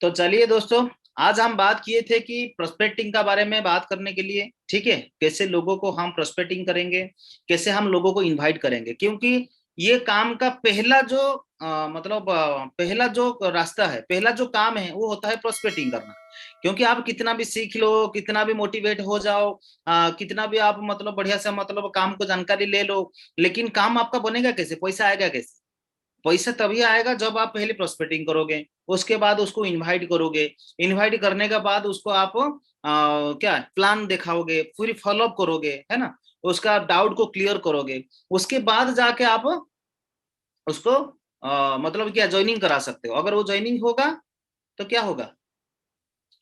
तो चलिए दोस्तों, आज हम बात किए थे कि प्रोस्पेक्टिंग का बारे में बात करने के लिए, ठीक है, कैसे लोगों को हम प्रोस्पेक्टिंग करेंगे, कैसे हम लोगों को इनवाइट करेंगे। क्योंकि ये काम का पहला जो पहला जो रास्ता है, पहला जो काम है वो होता है प्रोस्पेक्टिंग करना। क्योंकि आप कितना भी सीख लो, कितना भी मोटिवेट हो जाओ, कितना भी आप बढ़िया से काम को जानकारी ले लो, लेकिन काम आपका बनेगा कैसे, पैसा आएगा कैसे? पैसा तभी आएगा जब आप पहले प्रोस्पेक्टिंग करोगे, उसके बाद उसको इनवाइट करोगे। इनवाइट करने के बाद उसको आप क्या प्लान दिखाओगे, पूरी फॉलोअप करोगे, है ना। उसका डाउट को क्लियर करोगे। उसके बाद जाके आप उसको क्या ज्वाइनिंग करा सकते हो। अगर वो ज्वाइनिंग होगा तो क्या होगा,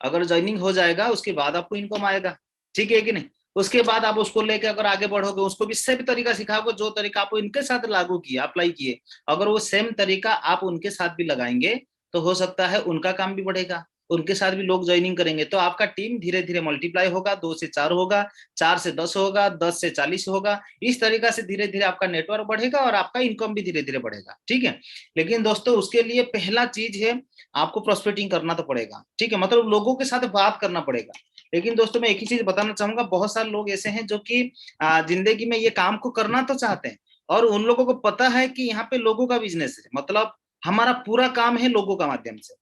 अगर ज्वाइनिंग हो जाएगा उसके बाद आपको इनकम आएगा, ठीक है कि नहीं। उसके बाद आप उसको लेके अगर आगे बढ़ोगे, उसको भी सेम तरीका सिखाओगे, जो तरीका आप इनके साथ लागू किए, अप्लाई किए, अगर वो सेम तरीका आप उनके साथ भी लगाएंगे तो हो सकता है उनका काम भी बढ़ेगा, उनके साथ भी लोग ज्वाइनिंग करेंगे, तो आपका टीम धीरे धीरे मल्टीप्लाई होगा, 2 से 4 होगा, 4 से 10 होगा, 10 से 40 होगा। इस तरीका से धीरे धीरे आपका नेटवर्क बढ़ेगा और आपका इनकम भी धीरे धीरे बढ़ेगा, ठीक है। लेकिन दोस्तों, उसके लिए पहला चीज है, आपको प्रोस्पेक्टिंग करना तो पड़ेगा, ठीक है, लोगों के साथ बात करना पड़ेगा। लेकिन दोस्तों, मैं एक ही चीज बताना चाहूंगा, बहुत सारे लोग ऐसे हैं जो कि जिंदगी में ये काम को करना तो चाहते हैं, और उन लोगों को पता है कि यहाँ पे लोगों का बिजनेस है, हमारा पूरा काम है लोगों का माध्यम से,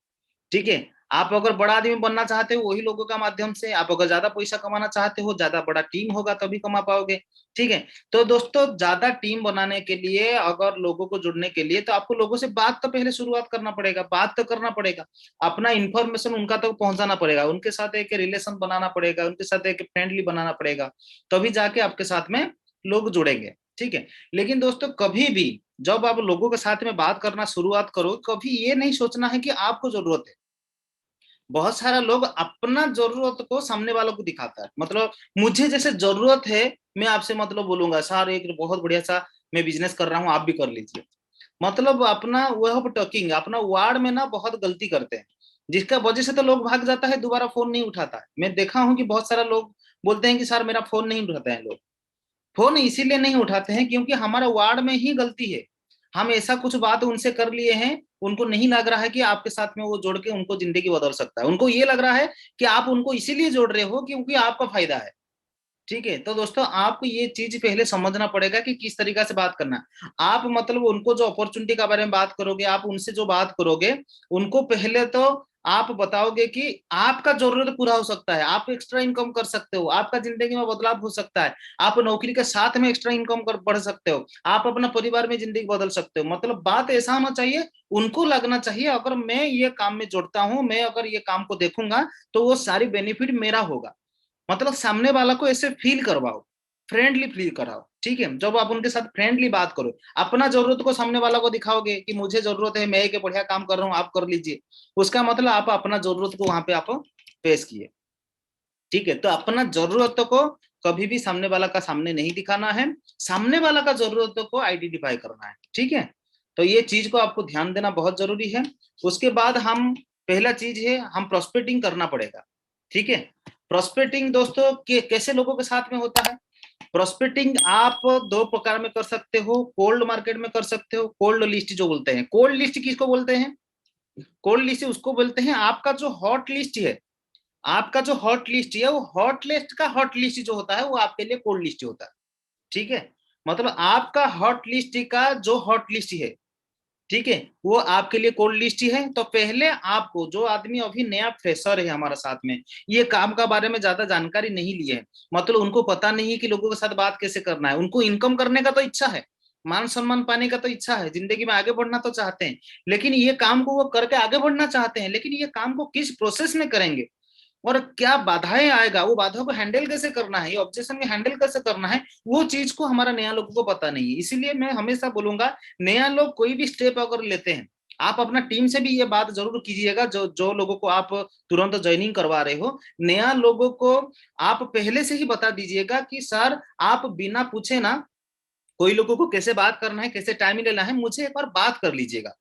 ठीक है। आप अगर बड़ा आदमी बनना चाहते हो, वही लोगों का माध्यम से। आप अगर ज्यादा पैसा कमाना चाहते हो, ज्यादा बड़ा टीम होगा तभी कमा पाओगे, ठीक है। तो दोस्तों, ज्यादा टीम बनाने के लिए, अगर लोगों को जुड़ने के लिए, तो आपको लोगों से बात तो पहले शुरुआत करना पड़ेगा, बात तो करना पड़ेगा, अपना इंफॉर्मेशन उनका तक पहुंचाना पड़ेगा, उनके साथ एक रिलेशन बनाना पड़ेगा, उनके साथ एक फ्रेंडली बनाना पड़ेगा, तभी जाके आपके साथ में लोग जुड़ेंगे, ठीक है। लेकिन दोस्तों, कभी भी जब आप लोगों के साथ में बात करना शुरुआत करो, कभी ये नहीं सोचना है कि आपको जरूरत है। बहुत सारा लोग अपना जरूरत को सामने वालों को दिखाता है, मुझे जैसे जरूरत है, मैं आपसे बोलूंगा सर एक बहुत बढ़िया सा मैं बिजनेस कर रहा हूँ, आप भी कर लीजिए। अपना वह टॉकिंग, अपना वर्ड में ना बहुत गलती करते हैं, जिसका वजह से तो लोग भाग जाता है, दोबारा फोन नहीं उठाता है। मैं देखा हूं कि बहुत सारा लोग बोलते हैं कि सर मेरा फोन नहीं उठाते हैं। लोग फोन इसीलिए नहीं उठाते हैं क्योंकि हमारा वार्ड में ही गलती है। हम ऐसा कुछ बात उनसे कर लिए हैं, उनको नहीं लग रहा है कि आपके साथ में वो जोड़ के उनको जिंदगी बदल सकता है। उनको ये लग रहा है कि आप उनको इसीलिए जोड़ रहे हो क्योंकि आपका फायदा है, ठीक है। तो दोस्तों, आपको ये चीज पहले समझना पड़ेगा कि किस तरीका से बात करना है। आप उनको जो अपॉर्चुनिटी के बारे में बात करोगे, आप उनसे जो बात करोगे, उनको पहले तो आप बताओगे कि आपका जरूरत पूरा हो सकता है, आप एक्स्ट्रा इनकम कर सकते हो, आपका जिंदगी में बदलाव हो सकता है, आप नौकरी के साथ में एक्स्ट्रा इनकम कर बढ़ सकते हो, आप अपना परिवार में जिंदगी बदल सकते हो। बात ऐसा होना चाहिए, उनको लगना चाहिए अगर मैं ये काम में जुड़ता हूं, मैं अगर ये काम को देखूंगा तो वो सारी बेनिफिट मेरा होगा। सामने वाला को ऐसे फील करवाओ, फ्रेंडली फील कराओ, ठीक है। जब आप उनके साथ फ्रेंडली बात करो, अपना जरूरत को सामने वाला को दिखाओगे कि मुझे जरूरत है, मैं एक बढ़िया काम कर रहा हूँ, आप कर लीजिए, उसका आप अपना जरूरत को वहां पे आप पेश किए, ठीक है। तो अपना जरूरत को कभी भी सामने वाला का सामने नहीं दिखाना है, सामने वाला का जरूरत को आइडेंटिफाई करना है, ठीक है। तो ये चीज को आपको ध्यान देना बहुत जरूरी है। उसके बाद हम पहला चीज है, हम प्रोस्पेक्टिंग करना पड़ेगा, ठीक है। प्रोस्पेक्टिंग दोस्तों कैसे लोगों के साथ में होता है? प्रोस्पेक्टिंग आप दो प्रकार में कर सकते हो, कोल्ड मार्केट में कर सकते हो, कोल्ड लिस्ट जो बोलते हैं। कोल्ड लिस्ट किसको बोलते हैं? कोल्ड लिस्ट उसको बोलते हैं, आपका जो हॉट लिस्ट है, आपका जो हॉट लिस्ट है, वो हॉट लिस्ट का हॉट लिस्ट जो होता है वो आपके लिए कोल्ड लिस्ट होता है, ठीक है। आपका हॉट लिस्ट का जो हॉट लिस्ट है, ठीक है, वो आपके लिए कोल्ड लिस्ट ही है। तो पहले आपको, जो आदमी अभी नया फ्रेशर है हमारे साथ में, ये काम का बारे में ज्यादा जानकारी नहीं ली है, उनको पता नहीं है कि लोगों के साथ बात कैसे करना है, उनको इनकम करने का तो इच्छा है, मान सम्मान पाने का तो इच्छा है, जिंदगी में आगे बढ़ना तो चाहते हैं, लेकिन ये काम को वो करके आगे बढ़ना चाहते हैं, लेकिन ये काम को किस प्रोसेस में करेंगे और क्या बाधाएं आएगा, वो बाधाओं को हैंडल कैसे करना है, ये ऑब्जेक्शन में हैंडल कैसे करना है, वो चीज को हमारा नया लोगों को पता नहीं है। इसीलिए मैं हमेशा बोलूंगा, नया लोग कोई भी स्टेप अगर लेते हैं, आप अपना टीम से भी ये बात जरूर कीजिएगा, जो जो लोगों को आप तुरंत ज्वाइनिंग करवा रहे हो, नया लोगों को आप पहले से ही बता दीजिएगा कि सर आप बिना पूछे ना, कोई लोगों को कैसे बात करना है, कैसे टाइमिंग लेना है, मुझे एक बार बात कर लीजिएगा,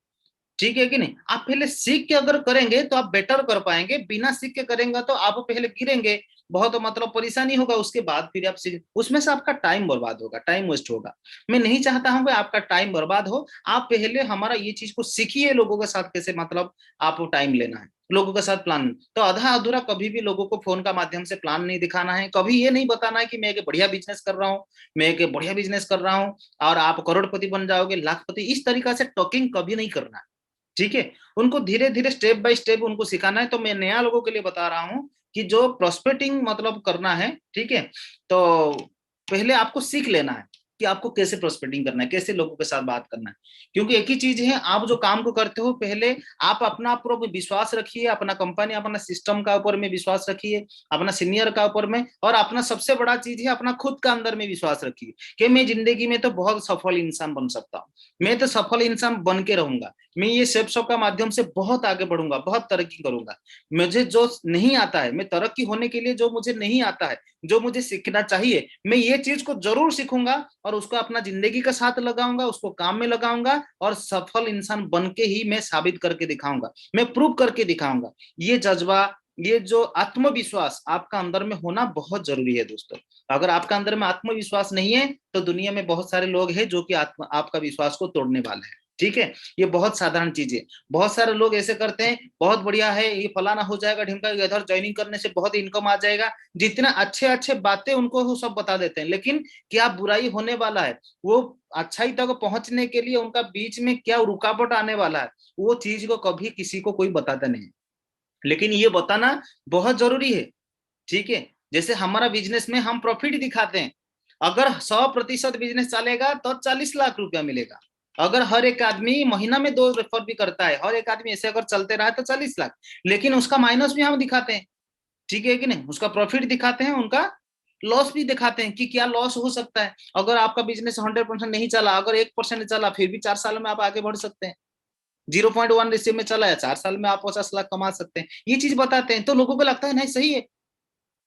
ठीक है कि नहीं। आप पहले सीख के अगर करेंगे तो आप बेटर कर पाएंगे, बिना सीख के करेंगे तो आप पहले गिरेंगे, बहुत मतलब परेशानी होगा, उसके बाद फिर आप उसमें से आपका टाइम बर्बाद होगा, टाइम वेस्ट होगा। मैं नहीं चाहता हूं कि आपका टाइम बर्बाद हो। आप पहले हमारा ये चीज को सीखिए, लोगों के साथ कैसे मतलब आप टाइम लेना है, लोगों के साथ प्लान। तो आधा अधूरा कभी भी लोगों को फोन का माध्यम से प्लान नहीं दिखाना है। कभी ये नहीं बताना है कि मैं एक बढ़िया बिजनेस कर रहा हूँ, मैं एक बढ़िया बिजनेस कर रहा हूँ और आप करोड़पति बन जाओगे, लाखपति, इस तरीका से टॉकिंग कभी नहीं करना है। ठीक है, उनको धीरे धीरे स्टेप बाय स्टेप उनको सिखाना है। तो मैं नया लोगों के लिए बता रहा हूँ कि जो प्रोस्पेक्टिंग मतलब करना है, ठीक है, तो पहले आपको सीख लेना है कि आपको कैसे प्रोस्पेक्टिंग करना है, कैसे लोगों के साथ बात करना है। क्योंकि एक ही चीज है, आप जो काम को करते हो पहले आप अपना ऊपर विश्वास रखिए, अपना कंपनी अपना सिस्टम का ऊपर में विश्वास रखिए, अपना सीनियर का ऊपर में, और अपना सबसे बड़ा चीज है अपना खुद का अंदर में विश्वास रखिए कि मैं जिंदगी में तो बहुत सफल इंसान बन सकता हूँ, मैं तो सफल इंसान बन के रहूंगा, मैं ये सेल्फ शॉप का माध्यम से बहुत आगे बढ़ूंगा, बहुत तरक्की करूंगा। मुझे जो नहीं आता है, मैं तरक्की होने के लिए जो मुझे नहीं आता है, जो मुझे सीखना चाहिए, मैं ये चीज को जरूर सीखूंगा और उसको अपना जिंदगी का साथ लगाऊंगा, उसको काम में लगाऊंगा और सफल इंसान बन के ही मैं साबित करके दिखाऊंगा, मैं प्रूव करके दिखाऊंगा। ये जज्बा, ये जो आत्मविश्वास आपका अंदर में होना बहुत जरूरी है दोस्तों। अगर आपका अंदर में आत्मविश्वास नहीं है तो दुनिया में बहुत सारे लोग हैं जो कि आपका विश्वास को तोड़ने वाले हैं। ठीक है, ये बहुत साधारण चीज है। बहुत सारे लोग ऐसे करते हैं, बहुत बढ़िया है, ये फलाना हो जाएगा, ढिमका इधर ज्वाइनिंग करने से बहुत इनकम आ जाएगा, जितना अच्छे अच्छे बातें उनको वो सब बता देते हैं, लेकिन क्या बुराई होने वाला है, वो अच्छाई तक पहुंचने के लिए उनका बीच में क्या रुकावट आने वाला है, वो चीज को कभी किसी को कोई बताता नहीं। लेकिन ये बताना बहुत जरूरी है। ठीक है, जैसे हमारा बिजनेस में हम प्रॉफिट दिखाते हैं, अगर 100% बिजनेस चलेगा तो 40 लाख रुपया मिलेगा। अगर हर एक आदमी महीना में 2 रेफर भी करता है, हर एक आदमी ऐसे अगर चलते रहा तो 40 लाख। लेकिन उसका माइनस भी हम दिखाते हैं, ठीक है कि नहीं, उसका प्रॉफिट दिखाते हैं, उनका लॉस भी दिखाते हैं कि क्या लॉस हो सकता है। अगर आपका बिजनेस 100% नहीं चला, अगर 1% चला, फिर भी 4 साल में आप आगे बढ़ सकते हैं। 0.1 रेशियो में चला है, 4 साल में आप 50 लाख कमा सकते हैं, ये चीज बताते हैं। तो लोगों को लगता है नहीं सही है,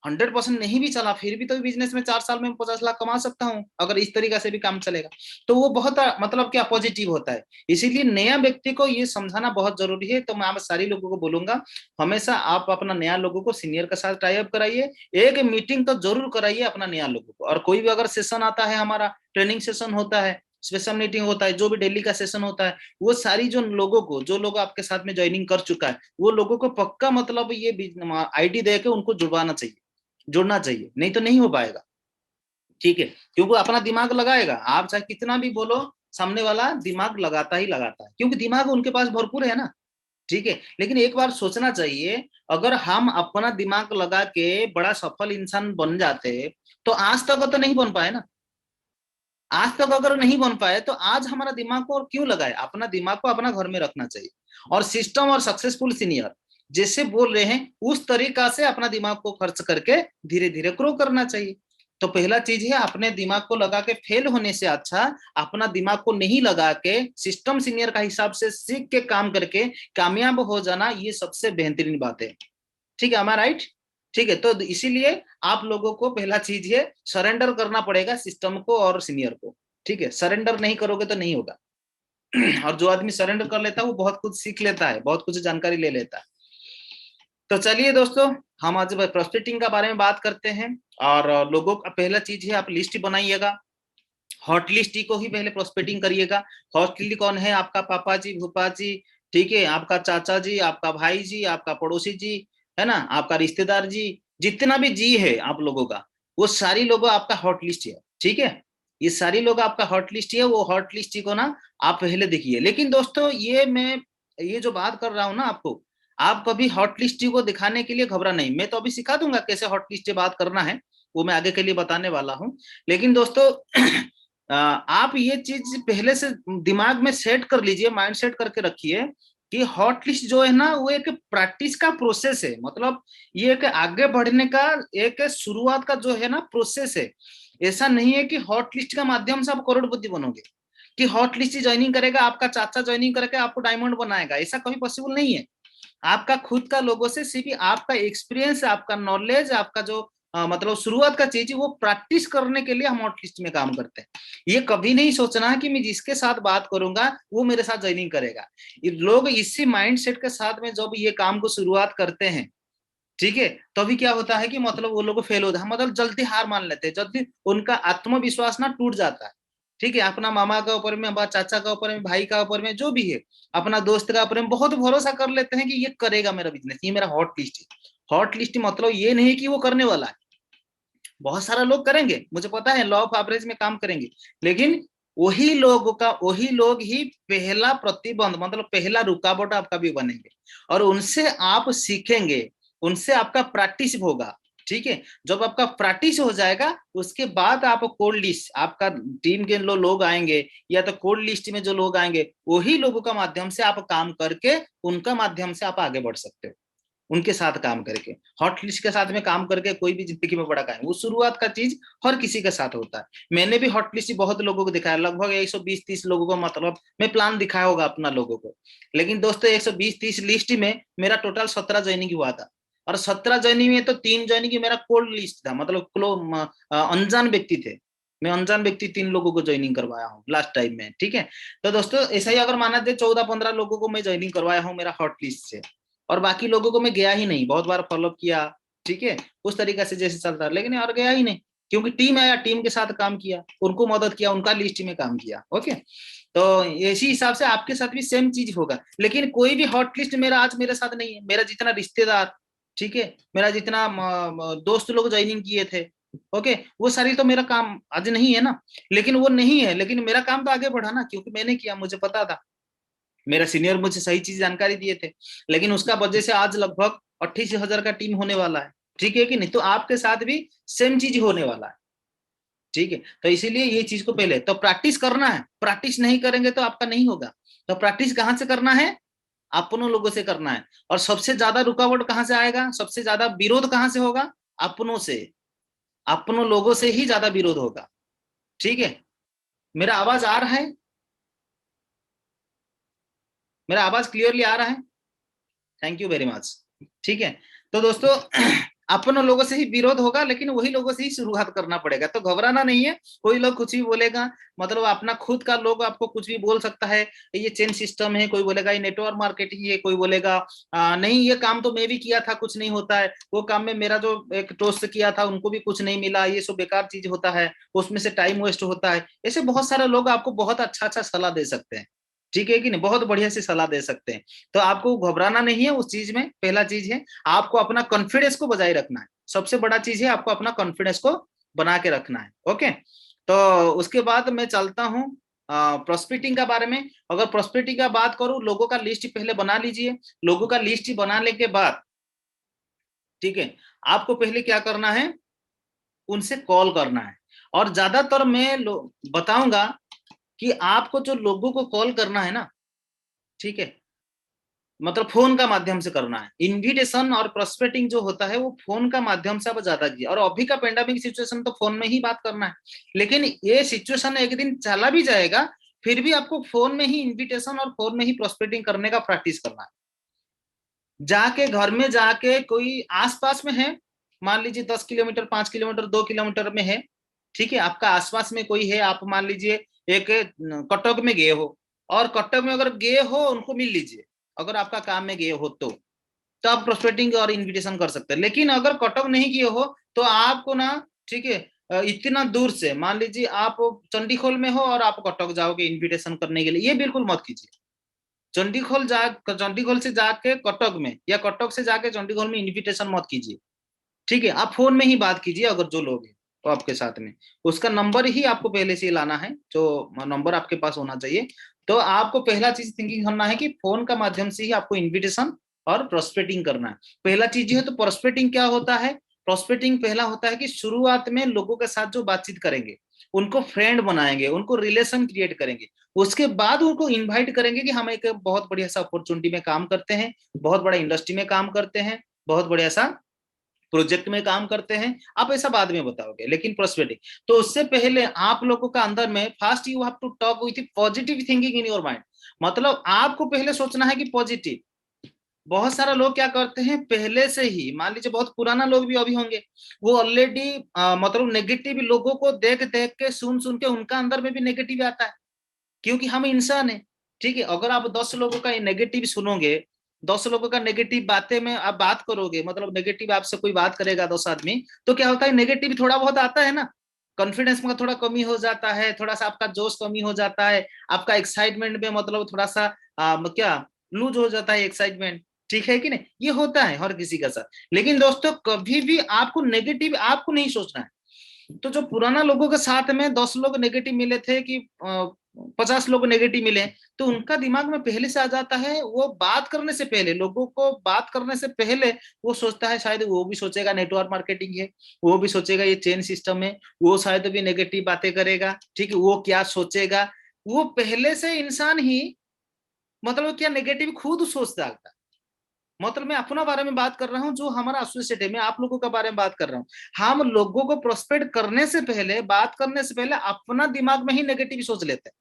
100% नहीं भी चला फिर भी तो बिजनेस में 4 साल में 50 लाख कमा सकता हूँ अगर इस तरीका से भी काम चलेगा। तो वो बहुत मतलब क्या पॉजिटिव होता है। इसीलिए नया व्यक्ति को ये समझाना बहुत जरूरी है। तो मैं आप सारी लोगों को बोलूंगा, हमेशा आप अपना नया लोगों को सीनियर के साथ टाई अप कराइए, एक मीटिंग तो जरूर कराइए अपना नया लोगों को। और कोई भी अगर सेशन आता है, हमारा ट्रेनिंग सेशन होता है, स्पेशल मीटिंग होता है, जो भी डेली का सेशन होता है, वो सारी जो लोगों को, जो लोग आपके साथ में ज्वाइनिंग कर चुका है, वो लोगों को पक्का मतलब ये आईडी दे के उनको जुड़वाना चाहिए, जुड़ना चाहिए, नहीं तो नहीं हो पाएगा। ठीक है, क्योंकि अपना दिमाग लगाएगा, आप चाहे कितना भी बोलो, सामने वाला दिमाग लगाता ही लगाता है, क्योंकि दिमाग उनके पास भरपूर है ना। ठीक है, लेकिन एक बार सोचना चाहिए, अगर हम अपना दिमाग लगा के बड़ा सफल इंसान बन जाते तो आज तक तो नहीं बन पाए ना। आज तक अगर नहीं बन पाए तो आज हमारा दिमाग को और क्यों लगाए। अपना दिमाग को अपना घर में रखना चाहिए, और सिस्टम और सक्सेसफुल सीनियर जैसे बोल रहे हैं उस तरीका से अपना दिमाग को खर्च करके धीरे धीरे ग्रो करना चाहिए। तो पहला चीज है, अपने दिमाग को लगा के फेल होने से अच्छा अपना दिमाग को नहीं लगा के सिस्टम सीनियर का हिसाब से सीख के काम करके कामयाब हो जाना, ये सबसे बेहतरीन बात है। ठीक है, हमारा राइट। ठीक है, तो इसीलिए आप लोगों को पहला चीज है सरेंडर करना पड़ेगा सिस्टम को और सीनियर को। ठीक है, सरेंडर नहीं करोगे तो नहीं होगा। और जो आदमी सरेंडर कर लेता है वो बहुत कुछ सीख लेता है, बहुत कुछ जानकारी ले लेता है। तो चलिए दोस्तों, हम आज प्रोस्पेक्टिंग का बारे में बात करते हैं। और लोगों का पहला चीज है, आप लिस्ट बनाइएगा, हॉट लिस्ट को ही पहले प्रोस्पेक्टिंग करिएगा। हॉट लिस्ट कौन है? आपका पापा जी, भूपा जी, ठीक है, आपका चाचा जी, आपका भाई जी, आपका पड़ोसी जी, है ना, आपका रिश्तेदार जी, जितना भी जी है आप लोगों का, वो सारी लोगों आपका हॉट लिस्ट है। ठीक है, ये सारी लोग आपका हॉट लिस्ट है। वो हॉट लिस्ट को ना आप पहले देखिए। लेकिन दोस्तों, ये जो बात कर रहा हूं ना आपको, आप कभी हॉट लिस्ट को दिखाने के लिए घबरा नहीं। मैं तो अभी सिखा दूंगा कैसे हॉट लिस्ट से बात करना है, वो मैं आगे के लिए बताने वाला हूँ। लेकिन दोस्तों आप ये चीज पहले से दिमाग में सेट कर लीजिए, माइंड सेट करके रखिए कि हॉट लिस्ट जो है ना वो एक प्रैक्टिस का प्रोसेस है। मतलब ये एक आगे बढ़ने का एक शुरुआत का जो है ना प्रोसेस है। ऐसा नहीं है कि हॉट लिस्ट का माध्यम से आप करोड़पति बनोगे, कि हॉट लिस्ट ज्वाइनिंग करेगा, आपका चाचा ज्वाइनिंग करके आपको डायमंड बनाएगा, ऐसा कभी पॉसिबल नहीं है। आपका खुद का लोगों से सिर्फ आपका एक्सपीरियंस, आपका नॉलेज, आपका जो मतलब शुरुआत का चीज है वो प्रैक्टिस करने के लिए हम हॉट लिस्ट में काम करते हैं। ये कभी नहीं सोचना है कि मैं जिसके साथ बात करूंगा वो मेरे साथ ज्वाइनिंग करेगा। ये लोग इसी माइंडसेट के साथ में जब ये काम को शुरुआत करते हैं, ठीक है। तभी क्या होता है कि मतलब वो लोग फेल होता है, मतलब जल्दी हार मान लेते हैं, जल्दी उनका आत्मविश्वास ना टूट जाता है। ठीक है, अपना मामा का ऊपर में, चाचा का ऊपर में, भाई का ऊपर में, जो भी है, अपना दोस्त का ऊपर में बहुत भरोसा कर लेते हैं कि ये करेगा मेरा बिजनेस, ये मेरा हॉट लिस्ट है। हॉट लिस्ट मतलब ये नहीं कि वो करने वाला है, बहुत सारा लोग करेंगे, मुझे पता है लॉ ऑफ एवरेज में काम करेंगे, लेकिन वही लोग ही पहला प्रतिबंध मतलब पहला रुकावट आपका भी बनेंगे, और उनसे आप सीखेंगे, उनसे आपका प्रैक्टिस होगा। ठीक है, जब आपका प्रैक्टिस हो जाएगा उसके बाद आप कोल्ड लिस्ट, आपका टीम के लोग आएंगे या तो कोल्ड लिस्ट में जो लोग आएंगे वही लोगों का माध्यम से आप काम करके उनका माध्यम से आप आगे बढ़ सकते हो, उनके साथ काम करके। हॉट लिस्ट के साथ में काम करके कोई भी जिंदगी में बड़ा काम, वो शुरुआत का चीज हर किसी के साथ होता है। मैंने भी हॉट लिस्ट बहुत लोगों को दिखाया, लगभग 120-30 लोगों को, मतलब मैं प्लान दिखाया होगा अपना लोगों को, लेकिन दोस्तों 120-30 लिस्ट में मेरा टोटल 17 ज्वाइनिंग हुआ था, और 17 ज्वाइनिंग में तो 3 ज्वाइनिंग मेरा कोल्ड लिस्ट था, मतलब अनजान व्यक्ति थे, मैं अनजान व्यक्ति 3 लोगों को ज्वाइनिंग करवाया हूँ लास्ट टाइम में। ठीक है, तो दोस्तों ऐसा ही अगर माना जाए 14-15 लोगों को मैं ज्वाइनिंग करवाया हूँ मेरा हॉट लिस्ट से, और बाकी लोगों को मैं गया ही नहीं, बहुत बार फॉलोअप किया, ठीक है, उस तरीके से जैसे चलता है, लेकिन यार गया ही नहीं, क्योंकि टीम आया, टीम के साथ काम किया, उनको मदद किया, उनका लिस्ट में काम किया। ओके, तो इसी हिसाब से आपके साथ भी सेम चीज होगा, लेकिन कोई भी हॉट लिस्ट मेरा आज मेरे साथ नहीं है, मेरा जितना रिश्तेदार, ठीक है, मेरा जितना दोस्त लोग ज्वाइनिंग किए थे, ओके, वो सारी तो मेरा काम आज नहीं है ना, लेकिन वो नहीं है, लेकिन मेरा काम तो आगे बढ़ा ना, क्योंकि मैंने किया, मुझे पता था, मेरा सीनियर मुझे सही चीज जानकारी दिए थे, लेकिन उसका वजह से आज लगभग 28,000 का टीम होने वाला है। ठीक है कि नहीं, तो आपके साथ भी सेम चीज होने वाला है। ठीक है, तो इसीलिए ये चीज को पहले तो प्रैक्टिस करना है, प्रैक्टिस नहीं करेंगे तो आपका नहीं होगा। तो प्रैक्टिस कहाँ से करना है, अपनों लोगों से करना है, और सबसे ज्यादा रुकावट कहाँ से आएगा, सबसे ज्यादा विरोध कहाँ से होगा, अपनों से, अपनों लोगों से ही ज्यादा विरोध होगा। ठीक है, मेरा आवाज आ रहा है, मेरा आवाज क्लियरली आ रहा है, थैंक यू वेरी मच। ठीक है, तो दोस्तों अपन लोगों से ही विरोध होगा, लेकिन वही लोगों से ही शुरुआत करना पड़ेगा, तो घबराना नहीं है, कोई लोग कुछ भी बोलेगा, मतलब अपना खुद का लोग आपको कुछ भी बोल सकता है, ये चेन सिस्टम है, कोई बोलेगा ये नेटवर्क मार्केटिंग है, कोई बोलेगा नहीं ये काम तो मैं भी किया था कुछ नहीं होता है, वो काम में मेरा जो एक दोस्त किया था उनको भी कुछ नहीं मिला, ये सब बेकार चीज होता है, उसमें से टाइम वेस्ट होता है, ऐसे बहुत सारे लोग आपको बहुत अच्छा अच्छा सलाह दे सकते हैं। ठीक है कि नहीं, बहुत बढ़िया से सलाह दे सकते हैं। तो आपको घबराना नहीं है उस चीज में, पहला चीज है आपको अपना कॉन्फिडेंस को बजाय रखना है, सबसे बड़ा चीज है आपको अपना कॉन्फिडेंस को बना के रखना है। ओके, तो उसके बाद मैं चलता हूँ प्रोस्पेक्टिंग का बारे में। अगर प्रोस्पेक्टिंग का बात करूं, लोगों का लिस्ट पहले बना लीजिए, लोगों का लिस्ट बनाने के बाद, ठीक है, आपको पहले क्या करना है, उनसे कॉल करना है, और ज्यादातर मैं बताऊंगा कि आपको जो लोगों को कॉल करना है ना, ठीक है, मतलब फोन का माध्यम से करना है, इनविटेशन और प्रोस्पेक्टिंग जो होता है वो फोन का माध्यम से आप ज्यादा कीजिए, और अभी का पेंडेमिक सिचुएशन तो फोन में ही बात करना है, लेकिन ये सिचुएशन एक दिन चला भी जाएगा, फिर भी आपको फोन में ही इनविटेशन और फोन में ही प्रोस्पेक्टिंग करने का प्रैक्टिस करना है। जाके घर में जाके कोई आसपास में है, मान लीजिए 10 किलोमीटर, 5 किलोमीटर, 2 किलोमीटर में है, ठीक है, आपका आसपास में कोई है, आप मान लीजिए एक कटक में गए हो, और कटक में अगर गए हो उनको मिल लीजिए, अगर आपका काम में गए हो तो आप प्रोस्पेक्टिंग और इनविटेशन कर सकते हैं। लेकिन अगर कटक नहीं किए हो तो आपको ना, ठीक है, इतना दूर से मान लीजिए आप चंडीखोल में हो और आप कटक जाओगे इनविटेशन करने के लिए, ये बिल्कुल मत कीजिए। चंडीखोल से जाके कटक में, या कटक से जाके चंडीखोल में इनविटेशन मत कीजिए। ठीक है, आप फोन में ही बात कीजिए, अगर जो लोग हैं तो आपके साथ में, उसका नंबर ही आपको पहले से ही लाना है, जो नंबर आपके पास होना चाहिए। तो आपको पहला चीज थिंकिंग करना है कि फोन का माध्यम से ही आपको इनविटेशन और प्रोस्पेक्टिंग करना है, पहला चीज है। तो प्रोस्पेक्टिंग क्या होता है, प्रोस्पेक्टिंग पहला होता है कि शुरुआत में लोगों के साथ जो बातचीत करेंगे, उनको फ्रेंड बनाएंगे, उनको रिलेशन क्रिएट करेंगे, उसके बाद उनको इनवाइट करेंगे कि हम एक बहुत बढ़िया सा अपॉर्चुनिटी में काम करते हैं, बहुत बड़ा इंडस्ट्री में काम करते हैं, बहुत बढ़िया सा प्रोजेक्ट में काम करते हैं, आप ऐसा बाद में बताओगे, लेकिन प्रोस्पेक्टिंग, तो उससे पहले आप लोगों का अंदर में first you have to talk with positive thinking in your mind, मतलब आपको पहले सोचना है कि पॉजिटिव। बहुत सारा लोग क्या करते हैं, पहले से ही मान लीजिए बहुत पुराना लोग भी अभी होंगे, वो ऑलरेडी मतलब नेगेटिव लोगों को देख देख के, सुन सुन के उनका अंदर में भी नेगेटिव आता है, क्योंकि हम इंसान है। ठीक है, अगर आप 10 लोगों का नेगेटिव सुनोगे, 10 लोगों का नेगेटिव बातें में आप बात करोगे, मतलब नेगेटिव आपसे कोई बात करेगा 10 आदमी, तो क्या होता है नेगेटिव थोड़ा बहुत आता है ना, कॉन्फिडेंस में थोड़ा कमी हो जाता है, थोड़ा सा आपका जोश कमी हो जाता है, आपका एक्साइटमेंट में मतलब थोड़ा सा क्या लूज हो जाता है एक्साइटमेंट, ठीक है कि नहीं, ये होता है हर किसी के साथ। लेकिन दोस्तों कभी भी आपको नेगेटिव आपको नहीं सोचना है। तो जो पुराना लोगों के साथ में 10 लोग नेगेटिव मिले थे कि 50 लोग नेगेटिव मिले, तो उनका दिमाग में पहले से आ जाता है, वो बात करने से पहले, लोगों को बात करने से पहले वो सोचता है शायद वो भी सोचेगा नेटवर्क मार्केटिंग है, वो भी सोचेगा ये चेन सिस्टम है, वो शायद भी नेगेटिव बातें करेगा, ठीक है, वो क्या सोचेगा, वो पहले से इंसान ही मतलब क्या नेगेटिव खुद सोचता है। मतलब मैं अपना बारे में बात कर रहा हूं, जो हमारा एसोसिएट है, मैं आप लोगों के बारे में बात कर रहा हूं। हम लोगों को प्रोस्पेक्ट करने से पहले, बात करने से पहले अपना दिमाग में ही नेगेटिव सोच लेते हैं,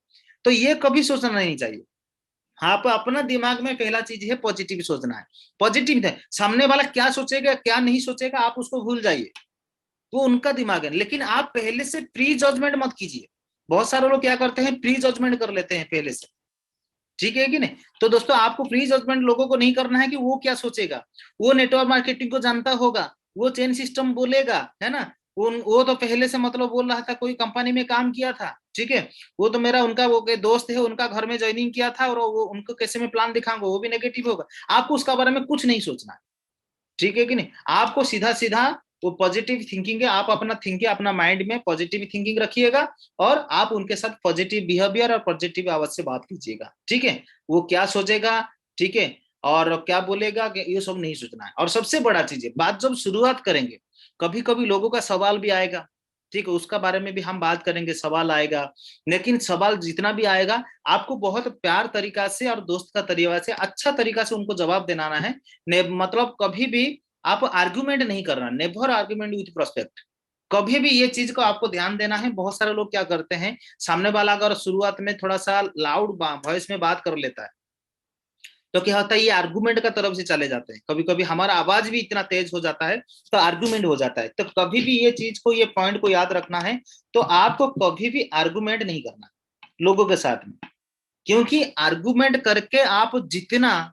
तो ये कभी सोचना नहीं चाहिए। आप अपना दिमाग में पहला चीज है पॉजिटिव सोचना है। पॉजिटिव है, सामने वाला क्या सोचेगा क्या नहीं सोचेगा आप उसको भूल जाइए, वो उनका दिमाग है, लेकिन आप पहले से प्री जजमेंट मत कीजिए। बहुत सारे लोग क्या करते हैं, प्री जजमेंट कर लेते हैं पहले से, ठीक है कि नहीं। तो दोस्तों आपको प्री जजमेंट लोगों को नहीं करना है कि वो क्या सोचेगा, वो नेटवर्क मार्केटिंग को जानता होगा, वो चेन सिस्टम बोलेगा, है ना, वो तो पहले से मतलब बोल रहा था, कोई कंपनी में काम किया था, ठीक है, वो तो मेरा उनका वो दोस्त है, उनका घर में ज्वाइनिंग किया था, और वो उनको कैसे मैं प्लान दिखाऊंगा, वो भी नेगेटिव होगा। आपको उसका बारे में कुछ नहीं सोचना है, ठीक है कि नहीं। आपको सीधा सीधा वो पॉजिटिव थिंकिंग है, आप अपना थिंकिंग, अपना माइंड में पॉजिटिव थिंकिंग रखिएगा, और आप उनके साथ पॉजिटिव बिहेवियर और पॉजिटिव आवाज से बात कीजिएगा, ठीक है। वो क्या सोचेगा, ठीक है, और क्या बोलेगा, ये सब नहीं सोचना है। और सबसे बड़ा चीज है, बात जब शुरुआत करेंगे, कभी कभी लोगों का सवाल भी आएगा, ठीक है, उसका बारे में भी हम बात करेंगे, सवाल आएगा। लेकिन सवाल जितना भी आएगा, आपको बहुत प्यार तरीका से और दोस्त का तरीका से, अच्छा तरीका से उनको जवाब दिलाना है। मतलब कभी भी आप आर्ग्यूमेंट नहीं करना, नेवर आर्ग्यूमेंट विथ प्रोस्पेक्ट। कभी भी ये चीज को आपको ध्यान देना है। बहुत सारे लोग क्या करते हैं, सामने वाला अगर शुरुआत में थोड़ा सा लाउड वॉइस में बात कर लेता है, तो क्या होता है, ये आर्गुमेंट का तरफ से चले जाते हैं। कभी कभी हमारा आवाज भी इतना तेज हो जाता है, तो आर्गुमेंट हो जाता है। तो कभी भी ये चीज को, ये पॉइंट को याद रखना है, तो आपको कभी भी आर्गुमेंट नहीं करना लोगों के साथ में, क्योंकि आर्गुमेंट करके आप जितना,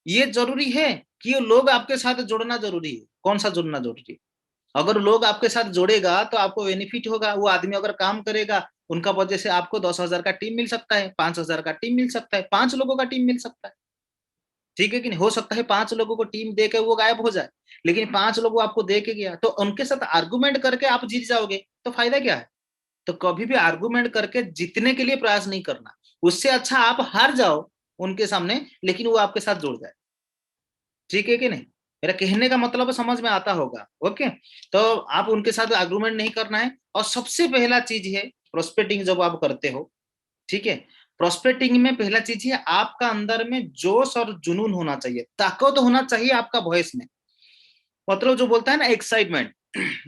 ये जरूरी है कि ये लोग आपके साथ जुड़ना जरूरी है। कौन सा जुड़ना जरूरी है, अगर लोग आपके साथ जुड़ेगा तो आपको बेनिफिट होगा। वो आदमी अगर काम करेगा, उनका वजह से आपको 10,000 का टीम मिल सकता है, 5,000 का टीम मिल सकता है, 5 लोगों का टीम मिल सकता है, ठीक है कि नहीं। हो सकता है 5 लोगों को टीम दे के वो गायब हो जाए, लेकिन 5 लोग आपको दे के गया, तो उनके साथ आर्गुमेंट करके आप जीत जाओगे, तो फायदा क्या है। तो कभी भी आर्गुमेंट करके जीतने के लिए प्रयास नहीं करना, उससे अच्छा आप हार जाओ उनके सामने, लेकिन वो आपके साथ जुड़ जाए, ठीक है कि नहीं। मेरा कहने का मतलब समझ में आता होगा, ओके। तो आप उनके साथ आर्गुमेंट नहीं करना है। और सबसे पहला चीज है प्रोस्पेक्टिंग जब आप करते हो, ठीक है, प्रोस्पेक्टिंग में पहला चीज है आपका अंदर में जोश और जुनून होना चाहिए, ताकत होना चाहिए आपका वॉइस में। मतलब जो बोलता है ना एक्साइटमेंट,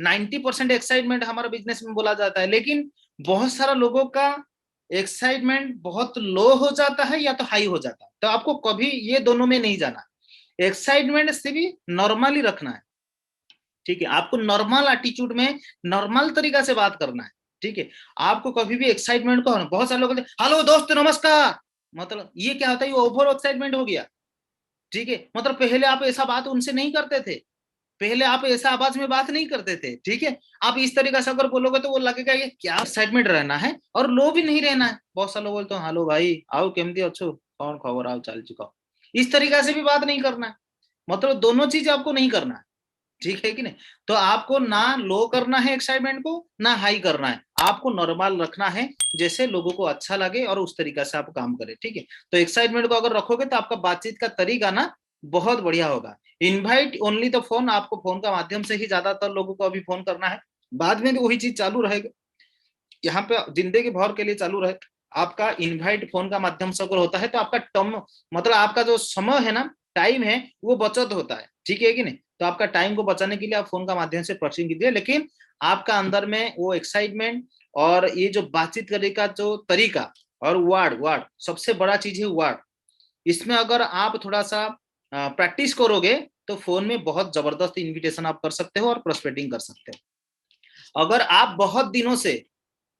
90% एक्साइटमेंट हमारा बिजनेस में बोला जाता है, लेकिन बहुत सारा लोगों का एक्साइटमेंट बहुत लो हो जाता है या तो हाई हो जाता है। तो आपको कभी ये दोनों में नहीं जाना, एक्साइटमेंट से भी नॉर्मली रखना है, ठीक है। आपको नॉर्मल एटीट्यूड में नॉर्मल तरीका से बात करना है, ठीक है। आपको कभी भी एक्साइटमेंट को, बहुत सारे लोग हेलो दोस्त नमस्कार, मतलब ये क्या होता है, ये ओवर एक्साइटमेंट हो गया, ठीक है। मतलब पहले आप ऐसा बात उनसे नहीं करते थे, पहले आप ऐसा आवाज में बात नहीं करते थे, ठीक है। आप इस तरीके से अगर बोलोगे तो वो लगेगा ये क्या, एक्साइटमेंट रहना है और लो भी नहीं रहना है। बहुत सारे लोग बोलते हैं हेलो भाई आओ केमती अच्छो, कौन खबर आओ चल चुका, इस तरीके से भी बात नहीं करना है। मतलब दोनों चीज आपको नहीं करना है, ठीक है कि नहीं। तो आपको ना लो करना है एक्साइटमेंट को, ना हाई करना है, आपको नॉर्मल रखना है, जैसे लोगों को अच्छा लगे और उस तरीका से आप काम करें, ठीक है। तो एक्साइटमेंट को अगर रखोगे तो आपका बातचीत का तरीका ना बहुत बढ़िया होगा। इनवाइट ओनली द फोन, आपको फोन का माध्यम से ही ज्यादातर लोगों को अभी फोन करना है, बाद में भी वही चीज चालू रहेगा, यहाँ पे जिंदगी भर के लिए चालू रहे। आपका इनवाइट फोन का माध्यम से अगर होता है तो आपका टर्म, मतलब आपका जो समय है ना, टाइम है, वो बचत होता है, ठीक है कि नहीं। तो आपका टाइम को बचाने के लिए आप फोन का माध्यम से पर्चिंग कीजिए, लेकिन आपका अंदर में वो एक्साइटमेंट और ये जो बातचीत करने का जो तरीका, और वर्ड वर्ड सबसे बड़ा चीज है वर्ड। इसमें अगर आप थोड़ा सा प्रैक्टिस करोगे तो फोन में बहुत जबरदस्त इन्विटेशन आप कर सकते हो और प्रोस्पेक्टिंग कर सकते हो। अगर आप बहुत दिनों से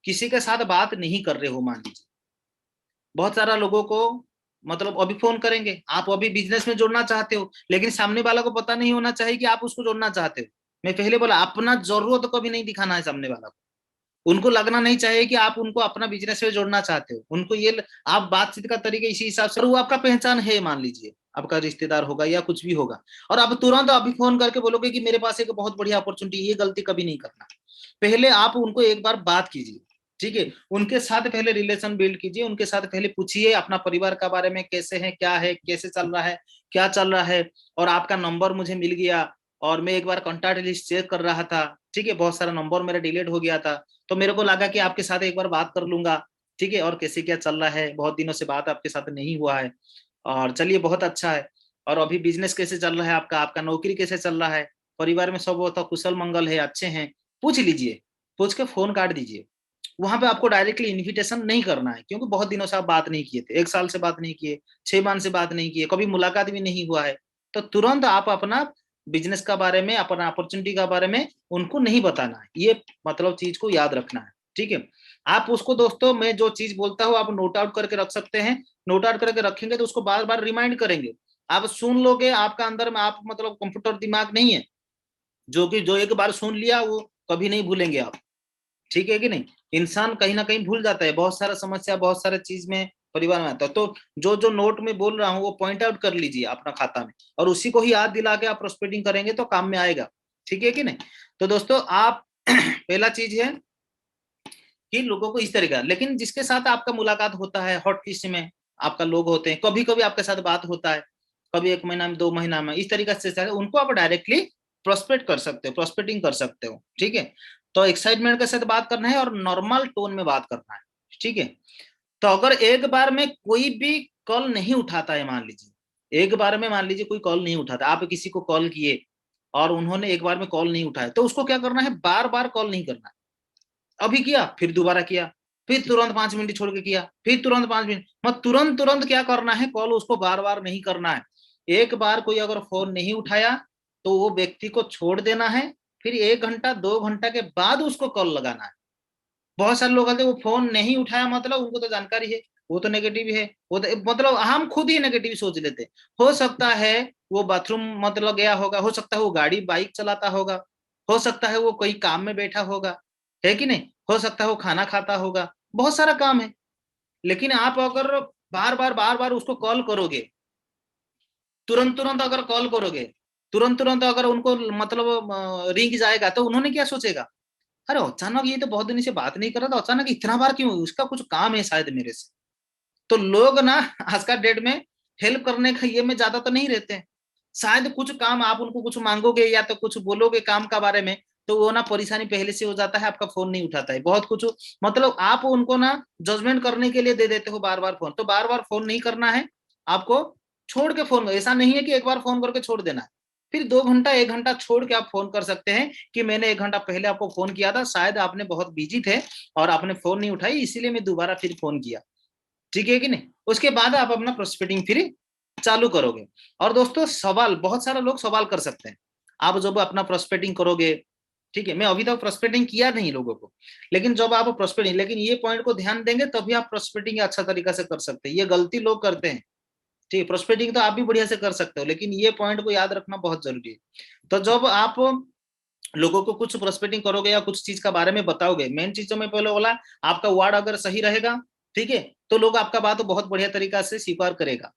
किसी के साथ बात नहीं कर रहे हो, मान लीजिए बहुत सारा लोगों को मतलब अभी फोन करेंगे, आप अभी बिजनेस में जोड़ना चाहते हो, लेकिन सामने वाला को पता नहीं होना चाहिए कि आप उसको जोड़ना चाहते हो। मैं पहले बोला, अपना जरूरत कभी नहीं दिखाना है सामने वाला को। उनको लगना नहीं चाहिए कि आप उनको अपना बिजनेस में जोड़ना चाहते हो। उनको ये आप बातचीत का तरीका इसी हिसाब से, और वो आपका पहचान है, मान लीजिए आपका रिश्तेदार होगा या कुछ भी होगा, और आप तुरंत अभी फोन करके बोलोगे कि मेरे पास एक बहुत बढ़िया अपॉर्चुनिटी, ये गलती कभी नहीं करना। पहले आप उनको एक बार बात कीजिए, ठीक है, उनके साथ पहले रिलेशन बिल्ड कीजिए, उनके साथ पहले पूछिए अपना परिवार का बारे में, कैसे है, क्या है, कैसे चल रहा है, क्या चल रहा है। और आपका नंबर मुझे मिल गया, और मैं एक बार कॉन्टैक्ट लिस्ट चेक कर रहा था, ठीक है, बहुत सारा नंबर मेरा डिलीट हो गया था, तो मेरे को लगा कि आपके साथ एक बार बात कर लूंगा, ठीक है, और कैसे क्या चल रहा है, बहुत दिनों से बात आपके साथ नहीं हुआ है, और चलिए बहुत अच्छा है। और अभी बिजनेस कैसे चल रहा है आपका, आपका नौकरी कैसे चल रहा है, परिवार में सब तो कुशल मंगल है, अच्छे हैं, पूछ लीजिए, पूछ के फोन काट दीजिए। वहां पे आपको डायरेक्टली इन्विटेशन नहीं करना है, क्योंकि बहुत दिनों से आप बात नहीं किए थे, 1 साल से बात नहीं किए, 6 माह से बात नहीं किए, कभी मुलाकात भी नहीं हुआ है, तो तुरंत आप अपना बिजनेस का बारे में, अपना अपॉर्चुनिटी का बारे में उनको नहीं बताना है। ये मतलब चीज को याद रखना है, ठीक है। आप उसको दोस्तों, मैं जो चीज बोलता हूँ आप नोट आउट करके रख सकते हैं, नोट आउट करके रखेंगे तो उसको बार बार रिमाइंड करेंगे, आप सुन लोगे, आपका अंदर में आप मतलब कंप्यूटर दिमाग नहीं है, जो कि जो एक बार सुन लिया वो कभी नहीं भूलेंगे आप, ठीक है कि नहीं। इंसान कहीं ना कहीं भूल जाता है, बहुत सारा समस्या, बहुत सारा चीज में परिवार में आता है, तो जो जो नोट में बोल रहा हूँ वो पॉइंट आउट कर लीजिए अपना खाता में, और उसी को ही याद दिला के आप प्रोस्पेक्टिंग करेंगे तो काम में आएगा, ठीक है कि नहीं। तो दोस्तों आप पहला चीज है कि लोगों को इस तरीका, लेकिन जिसके साथ आपका मुलाकात होता है हॉट लिस्ट में, आपका लोग होते हैं, कभी कभी आपके साथ बात होता है, कभी 1 महीना में, 2 महीना में, इस तरीके से उनको आप डायरेक्टली प्रोस्पेक्ट कर सकते हो, प्रोस्पेक्टिंग कर सकते हो, ठीक है। तो एक्साइटमेंट के साथ बात करना है और नॉर्मल टोन में बात करना है, ठीक है। तो अगर एक बार में कोई भी कॉल नहीं उठाता है, मान लीजिए एक बार में, मान लीजिए कोई कॉल नहीं उठाता, आप किसी को कॉल किए और उन्होंने एक बार में कॉल नहीं उठाया, तो उसको क्या करना है, बार बार कॉल नहीं करना है। अभी किया, फिर दोबारा किया, फिर तुरंत 5 मिनट छोड़ के किया, फिर तुरंत 5 मिनट, मत तुरंत तुरंत क्या करना है, कॉल उसको बार बार नहीं करना है। एक बार कोई अगर फोन नहीं उठाया तो वो व्यक्ति को छोड़ देना है, फिर 1 घंटा 2 घंटा के बाद उसको कॉल लगाना है। बहुत सारे लोग कहते हैं वो फोन नहीं उठाया मतलब उनको तो जानकारी है, वो तो नेगेटिव है, वो तो मतलब हम खुद ही नेगेटिव सोच लेते हैं। हो सकता है वो बाथरूम मतलब गया होगा, हो सकता है वो गाड़ी बाइक चलाता होगा, हो सकता है वो कोई काम में बैठा होगा, है कि नहीं, हो सकता है वो खाना खाता होगा, बहुत सारा काम है। लेकिन आप अगर बार बार उसको कॉल करोगे, तुरंत तुरंत अगर कॉल करोगे, तुरंत तुरंत अगर उनको मतलब रिंग जाएगा, तो उन्होंने क्या सोचेगा, अरे अचानक ये तो बहुत दिन से बात नहीं कर रहा था, अचानक इतना बार क्यों, उसका कुछ काम है शायद मेरे से। तो लोग ना आज का डेट में हेल्प करने का ये में ज्यादा तो नहीं रहते हैं, शायद कुछ काम आप उनको कुछ मांगोगे या तो कुछ बोलोगे काम का बारे में, तो वो ना परेशानी पहले से हो जाता है, आपका फोन नहीं उठाता है बहुत कुछ, मतलब आप उनको ना जजमेंट करने के लिए दे देते हो बार बार फोन, तो बार बार फोन नहीं करना है आपको। छोड़ के फोन, ऐसा नहीं है कि एक बार फोन करके छोड़ देना है, फिर 2 घंटा 1 घंटा छोड़ के आप फोन कर सकते हैं कि मैंने 1 घंटा पहले आपको फोन किया था, शायद आपने बहुत बिजी थे और आपने फोन नहीं उठाई, इसीलिए मैं दोबारा फिर फोन किया, ठीक है कि नहीं। उसके बाद आप अपना प्रोस्पेक्टिंग फिर चालू करोगे। और दोस्तों सवाल, बहुत सारे लोग सवाल कर सकते हैं, आप जब अपना प्रोस्पेक्टिंग करोगे, ठीक है, मैं अभी तक प्रोस्पेक्टिंग किया नहीं लोगों को, लेकिन जब आप प्रोस्पेक्टिंग, लेकिन ये पॉइंट को ध्यान देंगे तभी आप प्रोस्पेक्टिंग अच्छा तरीका से कर सकते हैं, ये गलती लोग करते हैं, ठीक है। प्रोस्पेक्टिंग तो आप भी बढ़िया से कर सकते हो, लेकिन ये पॉइंट को याद रखना बहुत जरूरी है। तो जब आप लोगों को कुछ प्रोस्पेक्टिंग करोगे या कुछ चीज का बारे में बताओगे, मेन चीज जो मैं पहले बोला, आपका वर्ड अगर सही रहेगा, ठीक है, तो लोग आपका बात बहुत बढ़िया तरीका से स्वीकार करेगा,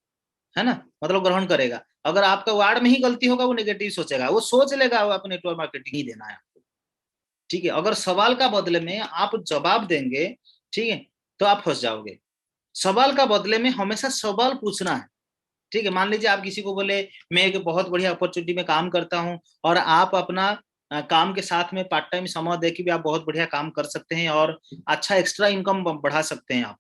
है ना, मतलब ग्रहण करेगा। अगर आपका वर्ड में ही गलती होगा, वो नेगेटिव सोचेगा, वो सोच लेगा वो आपको नेटवर्क मार्केटिंग ही देना है आपको, ठीक है। अगर सवाल का बदले में आप जवाब देंगे, ठीक है, तो आप फंस जाओगे। सवाल का बदले में हमेशा सवाल पूछना है, ठीक है। मान लीजिए आप किसी को बोले मैं एक बहुत बढ़िया अपॉर्चुनिटी में काम करता हूं, और आप अपना काम के साथ में पार्ट टाइम समय देके भी आप बहुत बढ़िया काम कर सकते हैं और अच्छा एक्स्ट्रा इनकम बढ़ा सकते हैं आप,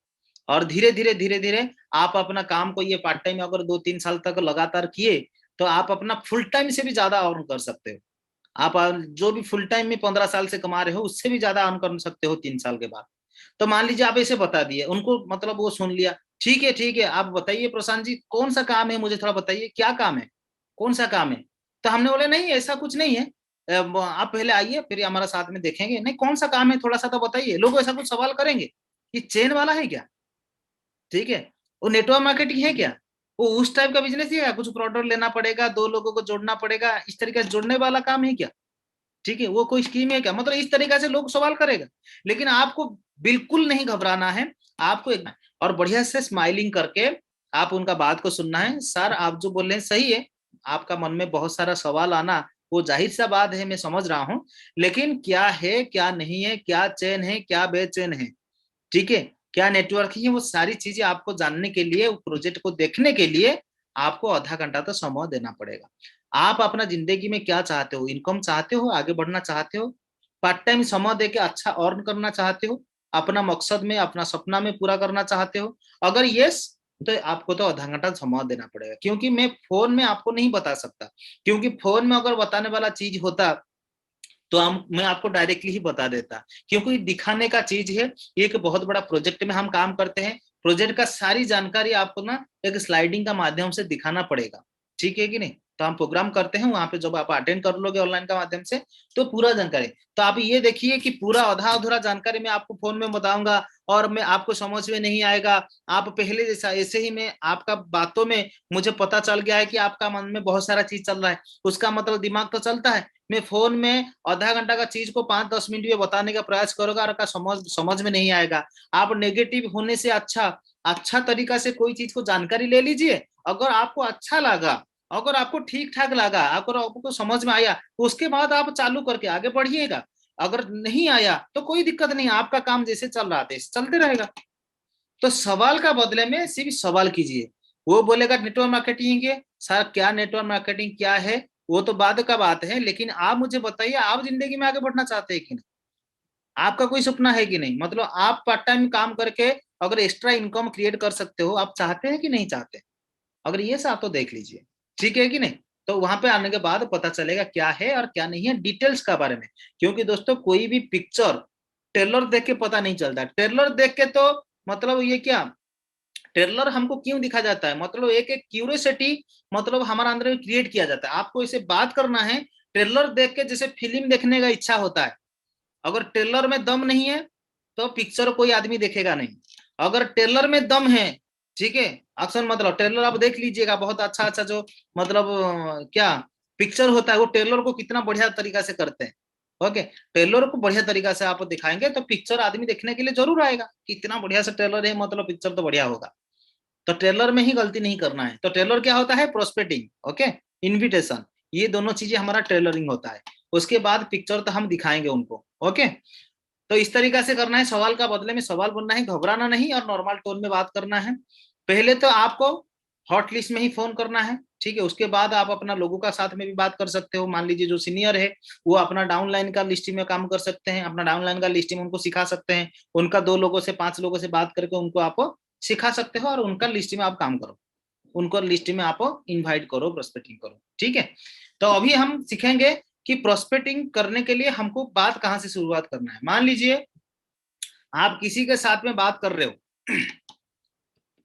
और धीरे धीरे आप अपना काम को ये पार्ट टाइम अगर 2-3 साल तक लगातार किए, तो आप अपना फुल टाइम से भी ज्यादा अर्न कर सकते हो। आप जो भी फुल टाइम में 15 साल से कमा रहे हो उससे भी ज्यादा अर्न कर सकते हो 3 साल के बाद। तो मान लीजिए आप ऐसे बता दिए उनको, मतलब वो सुन लिया, ठीक है आप बताइए प्रशांत जी कौन सा काम है, मुझे थोड़ा बताइए क्या काम है, कौन सा काम है। तो हमने बोले नहीं ऐसा कुछ नहीं है, आप पहले आइए फिर हमारा साथ में देखेंगे, नहीं कौन सा काम है थोड़ा सा तो बताइए, लोग ऐसा कुछ सवाल करेंगे, ये चेन वाला है क्या, ठीक है। वो नेटवर्क मार्केटिंग है क्या? वो उस टाइप का बिजनेस ही है, कुछ प्रोडक्ट लेना पड़ेगा, दो लोगों को जोड़ना पड़ेगा, इस तरीके से जोड़ने वाला काम है क्या? ठीक है, वो कोई स्कीम है क्या? मतलब इस तरीके से लोग सवाल करेगा। लेकिन आपको बिल्कुल नहीं घबराना है, आपको एक और बढ़िया से स्माइलिंग करके आप उनका बात को सुनना है। सर आप जो बोल रहे हैं सही है, आपका मन में बहुत सारा सवाल आना वो जाहिर सा बात है, मैं समझ रहा हूँ। लेकिन क्या है क्या नहीं है, क्या चेन है क्या बेचैन है, ठीक है, क्या नेटवर्क है, वो सारी चीजें आपको जानने के लिए, प्रोजेक्ट को देखने के लिए आपको आधा घंटा तो समय देना पड़ेगा। आप अपना जिंदगी में क्या चाहते हो? इनकम चाहते हो, आगे बढ़ना चाहते हो, पार्ट टाइम समय देके अच्छा अर्न करना चाहते हो, अपना मकसद में अपना सपना में पूरा करना चाहते हो? अगर यस, तो आपको तो आधा घंटा समय देना पड़ेगा, क्योंकि मैं फोन में आपको नहीं बता सकता। क्योंकि फोन में अगर बताने वाला चीज होता तो हम मैं आपको डायरेक्टली ही बता देता, क्योंकि दिखाने का चीज है। एक बहुत बड़ा प्रोजेक्ट में हम काम करते हैं, प्रोजेक्ट का सारी जानकारी आपको ना एक स्लाइडिंग का माध्यम से दिखाना पड़ेगा, ठीक है कि नहीं? तो हम प्रोग्राम करते हैं वहां पे, जब आप अटेंड कर लोगे ऑनलाइन का माध्यम से तो पूरा जानकारी। तो आप ये देखिए कि पूरा आधा अधूरा जानकारी मैं आपको फोन में बताऊंगा और मैं आपको समझ में नहीं आएगा। आप पहले जैसा ऐसे ही मैं आपका बातों में मुझे पता चल गया है कि आपका मन में बहुत सारा चीज चल रहा है, उसका मतलब दिमाग तो चलता है। मैं फोन में आधा घंटा का चीज को 5-10 मिनट में बताने का प्रयास करोगे और का समझ समझ में नहीं आएगा। आप नेगेटिव होने से अच्छा अच्छा तरीका से कोई चीज को जानकारी ले लीजिए। अगर आपको अच्छा लगा, अगर आपको ठीक ठाक लगा, अगर आपको समझ में आया, तो उसके बाद आप चालू करके आगे बढ़िएगा। अगर नहीं आया तो कोई दिक्कत नहीं, आपका काम जैसे चल रहा था चलते रहेगा। तो सवाल का बदले में सिर्फ सवाल कीजिए। वो बोलेगा नेटवर्क मार्केटिंग के सर, क्या नेटवर्क मार्केटिंग क्या है, वो तो बाद का बात है, लेकिन आप मुझे बताइए आप जिंदगी में आगे बढ़ना चाहते हैं कि नहीं? आपका कोई सपना है कि नहीं? मतलब आप पार्ट टाइम काम करके अगर एक्स्ट्रा इनकम क्रिएट कर सकते हो, आप चाहते हैं कि नहीं चाहते? अगर ये साथ तो देख लीजिए, ठीक है कि नहीं? तो वहां पे आने के बाद पता चलेगा क्या है और क्या नहीं है, डिटेल्स का बारे में। क्योंकि दोस्तों कोई भी पिक्चर ट्रेलर देख के पता नहीं चलता। ट्रेलर देख के तो मतलब ये क्या, ट्रेलर हमको क्यों दिखा जाता है, मतलब एक एक क्यूरियोसिटी मतलब हमारे अंदर में क्रिएट किया जाता है। आपको इसे बात करना है, ट्रेलर देख के जैसे फिल्म देखने का इच्छा होता है। अगर ट्रेलर में दम नहीं है तो पिक्चर कोई आदमी देखेगा नहीं। अगर ट्रेलर में दम है, ठीक है, अक्सर मतलब ट्रेलर आप देख लीजिएगा, बहुत अच्छा अच्छा जो मतलब क्या पिक्चर होता है, वो ट्रेलर को कितना बढ़िया तरीका से करते हैं। ओके, ट्रेलर को बढ़िया तरीका से आप दिखाएंगे तो पिक्चर आदमी देखने के लिए जरूर आएगा कि इतना बढ़िया से ट्रेलर है, मतलब पिक्चर तो बढ़िया होगा। तो ट्रेलर में ही गलती नहीं करना है। तो ट्रेलर क्या होता है? प्रोस्पेक्टिंग, ओके, इनविटेशन, ये दोनों चीजें हमारा ट्रेलरिंग होता है। उसके बाद पिक्चर तो हम दिखाएंगे उनको, ओके। तो इस तरीका से करना है, सवाल का बदले में सवाल बनना है, घबराना नहीं और नॉर्मल टोन में बात करना है। पहले तो आपको हॉट लिस्ट में ही फोन करना है, ठीक है। उसके बाद आप अपना लोगों का साथ में भी बात कर सकते हो। मान लीजिए जो सीनियर है वो अपना डाउनलाइन का लिस्ट में काम कर सकते हैं, अपना डाउनलाइन का लिस्ट में उनको सिखा सकते हैं। उनका 2 लोगों से 5 लोगों से बात करके उनको आप सिखा सकते हो और उनका लिस्ट में आप काम करो, उनको लिस्ट में आप इनवाइट करो, प्रोस्पेक्टिंग करो, ठीक है। तो अभी हम सीखेंगे कि प्रोस्पेक्टिंग करने के लिए हमको बात कहाँ से शुरुआत करना है। मान लीजिए आप किसी के साथ में बात कर रहे हो,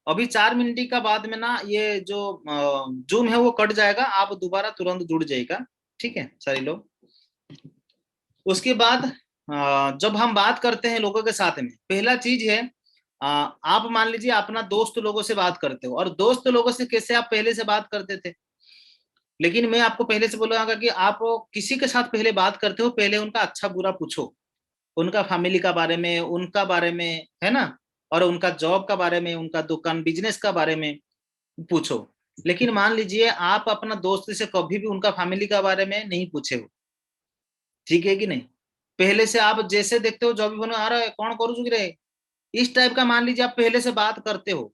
अभी 4 मिनट का बाद में ना ये जो जूम है वो कट जाएगा, आप दोबारा तुरंत जुड़ जाएगा, ठीक है सारे लोग। उसके बाद जब हम बात करते हैं लोगों के साथ में, पहला चीज है आप मान लीजिए अपना दोस्त लोगों से बात करते हो, और दोस्त लोगों से कैसे आप पहले से बात करते थे। लेकिन मैं आपको पहले से बोलूंगा कि आप किसी के साथ पहले बात करते हो, पहले उनका अच्छा बुरा पूछो, उनका फैमिली का बारे में, उनका बारे में, है ना, और उनका जॉब का बारे में, उनका दुकान बिजनेस का बारे में पूछो। लेकिन मान लीजिए आप अपना दोस्त से कभी भी उनका फैमिली का बारे में नहीं पूछे हो, ठीक है कि नहीं? पहले से आप जैसे देखते हो जॉब भी बनो आ रहा है कौन करू चुकी रहे, इस टाइप का मान लीजिए आप पहले से बात करते हो,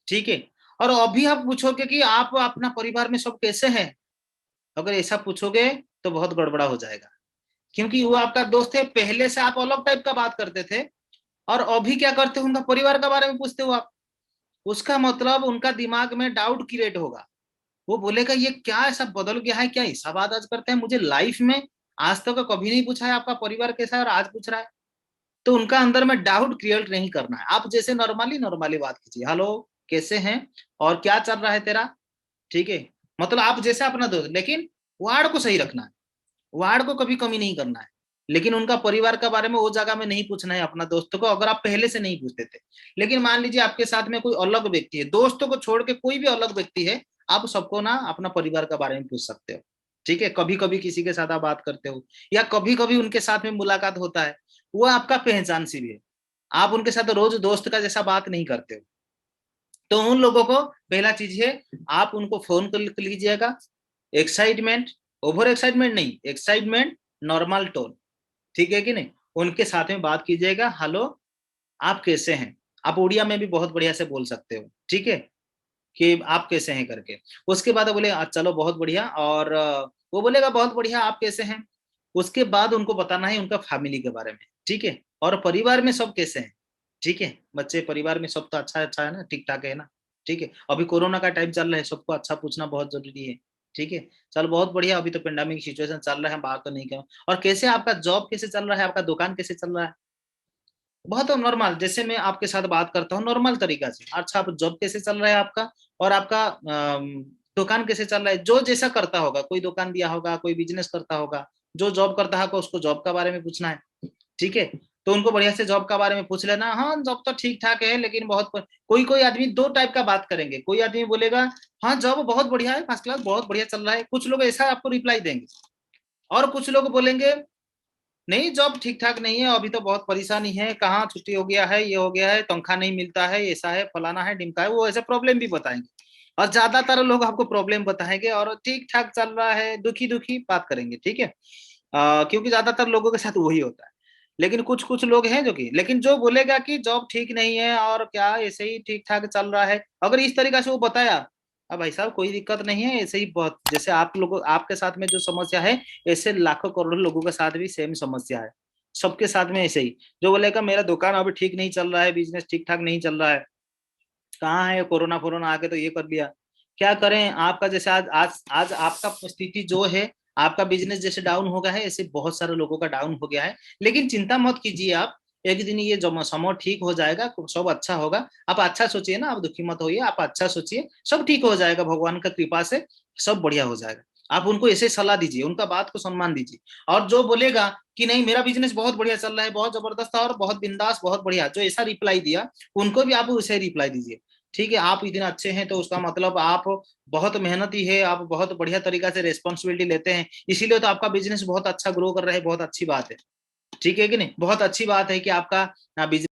ठीक है। और अभी आप पूछोगे कि आप अपना परिवार में सब कैसे हैं, अगर ऐसा पूछोगे तो बहुत गड़बड़ा हो जाएगा। क्योंकि वो आपका दोस्त है, पहले से आप अलग टाइप का बात करते थे और अभी क्या करते हो, उनका परिवार के बारे में पूछते हो आप। उसका मतलब उनका दिमाग में डाउट क्रिएट होगा। वो बोलेगा ये क्या ऐसा बदल गया है, क्या ऐसा बात आज करते हैं, मुझे लाइफ में आज तक कभी नहीं पूछा है आपका परिवार कैसा है और आज पूछ रहा है। तो उनका अंदर में डाउट क्रिएट नहीं करना है। आप जैसे नॉर्मली नॉर्मली बात कीजिए, हेलो कैसे हैं और क्या चल रहा है तेरा, ठीक है। मतलब आप जैसे अपना दोस्त, लेकिन वर्ड को सही रखना है, वर्ड को कभी कमी नहीं करना है। लेकिन उनका परिवार के बारे में वो जगह में नहीं पूछना है अपना दोस्तों को, अगर आप पहले से नहीं पूछते थे। लेकिन मान लीजिए आपके साथ में कोई अलग व्यक्ति है, दोस्तों को छोड़ के कोई भी अलग व्यक्ति है, आप सबको ना अपना परिवार के बारे में पूछ सकते हो। ठीक है, कभी कभी किसी के साथ आप बात करते हो या कभी कभी उनके साथ में मुलाकात होता है, वो आपका पहचान से भी है, आप उनके साथ रोज दोस्त का जैसा बात नहीं करते हो। तो उन लोगों को पहला चीज है, आप उनको फोन कर लीजिएगा, एक्साइटमेंट, ओवर एक्साइटमेंट नहीं, एक्साइटमेंट, नॉर्मल टोन, ठीक है कि नहीं, उनके साथ में बात कीजिएगा, हेलो आप कैसे हैं, आप उड़िया में भी बहुत बढ़िया से बोल सकते हो, ठीक है, कि आप कैसे हैं करके। उसके बाद बोले चलो बहुत बढ़िया, और वो बोलेगा बहुत बढ़िया आप कैसे हैं। उसके बाद उनको बताना है उनका फैमिली के बारे में, ठीक है, और परिवार में सब कैसे हैं, ठीक है, बच्चे परिवार में सब तो अच्छा है ना, ठीक ठाक है ना, ठीक है, अभी कोरोना का टाइम चल रहा है, सबको अच्छा पूछना बहुत जरूरी है, ठीक है। चल बहुत बढ़िया, अभी तो पेंडेमिक सिचुएशन चल रहा है, बात तो नहीं करो। और कैसे आपका जॉब कैसे चल रहा है, आपका दुकान कैसे चल रहा है, बहुत नॉर्मल, जैसे मैं आपके साथ बात करता हूँ नॉर्मल तरीका से। अच्छा, आप जॉब कैसे चल रहा है आपका, और आपका दुकान कैसे चल रहा है, जो जैसा करता होगा, कोई दुकान दिया होगा, कोई बिजनेस करता होगा, जो जॉब करता होगा उसको जॉब के बारे में पूछना है, ठीक है। तो उनको बढ़िया से जॉब के बारे में पूछ लेना, हाँ जॉब तो ठीक ठाक है, लेकिन बहुत कोई कोई आदमी दो टाइप का बात करेंगे, कोई आदमी बोलेगा हाँ जॉब बहुत बढ़िया है, फर्स्ट क्लास, बहुत बढ़िया चल रहा है, कुछ लोग ऐसा आपको रिप्लाई देंगे। और कुछ लोग बोलेंगे नहीं जॉब ठीक ठाक नहीं है, अभी तो बहुत परेशानी है, कहाँ छुट्टी हो गया है, ये हो गया है, तनख्वाह नहीं मिलता है, ऐसा है, फलाना है, ढिमका है, वो ऐसे प्रॉब्लम भी बताएंगे। और ज्यादातर लोग आपको प्रॉब्लम बताएंगे, और ठीक ठाक चल रहा है, दुखी दुखी बात करेंगे, ठीक है। क्योंकि ज्यादातर लोगों के साथ वही होता है। लेकिन कुछ कुछ लोग हैं जो कि, लेकिन जो बोलेगा कि जॉब ठीक नहीं है और क्या ऐसे ही ठीक ठाक चल रहा है, अगर इस तरीके से वो बताया, अब भाई साहब कोई दिक्कत नहीं है, ऐसे ही बहुत, जैसे आप लोगों आपके साथ में जो समस्या है, ऐसे लाखों करोड़ों लोगों के साथ भी सेम समस्या है, सबके साथ में ऐसे ही। जो बोलेगा मेरा दुकान अभी ठीक नहीं चल रहा है, बिजनेस ठीक ठाक नहीं चल रहा है, कहाँ है, कोरोना फोरोना आके तो ये कर लिया, क्या करें, आपका जैसे आज आज आज आपका स्थिति जो है, आपका बिजनेस जैसे डाउन हो गया है, ऐसे बहुत सारे लोगों का डाउन हो गया है। लेकिन चिंता मत कीजिए आप, एक दिन ये जो समय ठीक हो जाएगा, सब अच्छा होगा, आप अच्छा सोचिए ना, आप दुखी मत होइए, आप अच्छा सोचिए, सब ठीक हो जाएगा, भगवान का कृपा से सब बढ़िया हो जाएगा। आप उनको ऐसे सलाह दीजिए, उनका बात को सम्मान दीजिए। और जो बोलेगा कि नहीं मेरा बिजनेस बहुत बढ़िया चल रहा है, बहुत जबरदस्त और बहुत बिंदास, बहुत बढ़िया, जो ऐसा रिप्लाई दिया, उनको भी आप उसे रिप्लाई दीजिए, ठीक है। आप इतने अच्छे हैं तो उसका मतलब आप बहुत मेहनती है, आप बहुत बढ़िया तरीका से रेस्पॉन्सिबिलिटी लेते हैं, इसीलिए तो आपका बिजनेस बहुत अच्छा ग्रो कर रहा है, बहुत अच्छी बात है, ठीक है कि नहीं, बहुत अच्छी बात है कि आपका बिजनेस